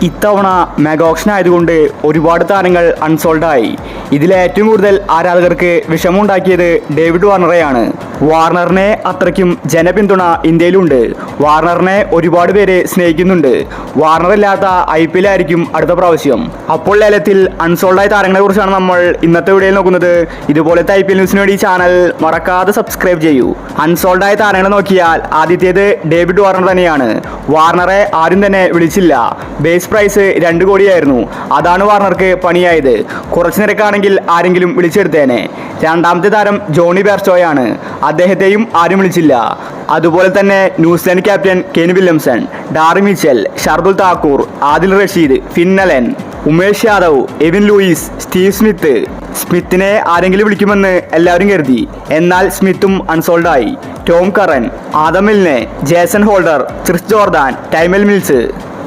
ഇത്തവണ mega option ആയതുകൊണ്ട് ഒരുപാട് താരങ്ങൾ അൺസോൾഡായി. ഇതിൽ ഏറ്റവും കൂടുതൽ ആരാധകർക്ക് വിഷമമുണ്ടാക്കിയത് ഡേവിഡ് വാർണറെയാണ്. വാർണറിനെ അത്രയ്ക്കും ജനപിന്തുണ ഇന്ത്യയിലുണ്ട്. വാർണറിനെ ഒരുപാട് പേര് സ്നേഹിക്കുന്നുണ്ട്. വാർണർ ഇല്ലാത്ത IPL ആയിരിക്കും അടുത്ത പ്രാവശ്യം. അപ്പോൾ ലേലത്തിൽ അൺസോൾഡായ താരങ്ങളെ കുറിച്ചാണ് നമ്മൾ ഇന്നത്തെ വീഡിയോയിൽ നോക്കുന്നത്. ഇതുപോലത്തെ IPL ന്യൂസിന് വേണ്ടി ചാനൽ മറക്കാതെ സബ്സ്ക്രൈബ് ചെയ്യൂ. അൺസോൾഡായ താരങ്ങളെ നോക്കിയാൽ ആദ്യത്തേത് ഡേവിഡ് വാർണർ തന്നെയാണ്. വാർണറെ ആരും തന്നെ വിളിച്ചില്ല. ബേസ് പ്രൈസ് 2 കോടിയായിരുന്നു. അതാണ് വാർണർക്ക് പണിയായത്. കുറച്ചു നിരക്കാണെങ്കിൽ ആരെങ്കിലും വിളിച്ചെടുത്തേനെ. രണ്ടാമത്തെ താരം ജോണി ബെയർസ്റ്റോയാണ്. അദ്ദേഹത്തെയും ആരും വിളിച്ചില്ല. അതുപോലെ തന്നെ New Zealand captain Ken Williamson, Daryl Mitchell, Shardul Thakur, Adil Rashid, Finn Allen, Umesh Yadav, Evin Lewis, Steve Smith. സ്മിത്തിനെ ആരെങ്കിലും വിളിക്കുമെന്ന് എല്ലാവരും കരുതി. എന്നാൽ സ്മിത്തും അൺസോൾഡായി. Tom Curran, Adam Milne, Jason Holder, Chris Jordan, Tymal Mills,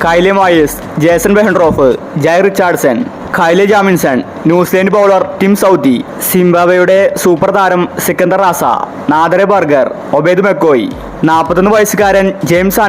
Kyle Mayers, Jason Behrendorff, Jye Richardson, Kyle Jamieson, New Zealand bowler Tim Southee, സിംബാബ്വേയുടെ super താരം Sikandar Raza, Nandre Burger, Obed McCoy, 41 വയസ്സുകാരൻ ജെയിംസ്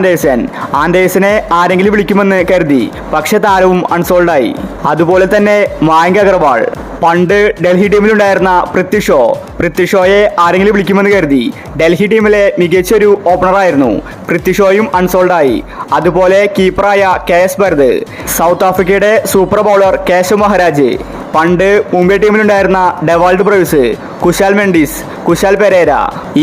ആൻഡേഴ്സനെ ആരെങ്കിലും വിളിക്കുമെന്ന് കരുതി. പക്ഷെ താരവും അൺസോൾഡായി. അതുപോലെ തന്നെ മായങ്ക് അഗർവാൾ, പണ്ട് ഡൽഹി ടീമിലുണ്ടായിരുന്ന പൃഥ്വി ഷോയെ ആരെങ്കിലും വിളിക്കുമെന്ന് കരുതി. ഡൽഹി ടീമിലെ മികച്ചൊരു ഓപ്പണറായിരുന്നു. പൃഥ്വി ഷോയും അൺസോൾഡായി. അതുപോലെ കീപ്പറായ KS ഭരത്, സൗത്ത് ആഫ്രിക്കയുടെ സൂപ്പർ ബൗളർ കേശവ് മഹാരാജ്, പണ്ട് മുംബൈ ടീമിലുണ്ടായിരുന്ന ഡെവാൾഡ് ബ്രൂസ്, കുശാൽ മെൻഡിസ്, കുശാൽ പെരേര,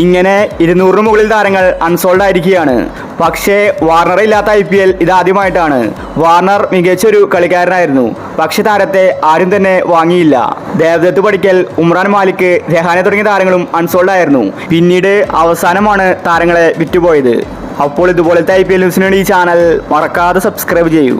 ഇങ്ങനെ 200 മുകളിൽ താരങ്ങൾ അൺസോൾഡ് ആയിരിക്കുകയാണ്. പക്ഷേ വാർണർ ഇല്ലാത്ത IPL ഇതാദ്യമായിട്ടാണ്. വാർണർ മികച്ചൊരു കളിക്കാരനായിരുന്നു. പക്ഷെ താരത്തെ ആരും തന്നെ വാങ്ങിയില്ല. ദേവദത്ത് പടിക്കൽ, ഉമ്രാൻ മാലിക്, രഹാനെ തുടങ്ങിയ താരങ്ങളും അൺസോൾഡ് ആയിരുന്നു. പിന്നീട് അവസാനമാണ് താരങ്ങളെ വിറ്റുപോയത്. അപ്പോൾ ഇതുപോലത്തെ IPL ന്യൂസിന് വേണ്ടി ഈ ചാനൽ മറക്കാതെ സബ്സ്ക്രൈബ് ചെയ്യൂ.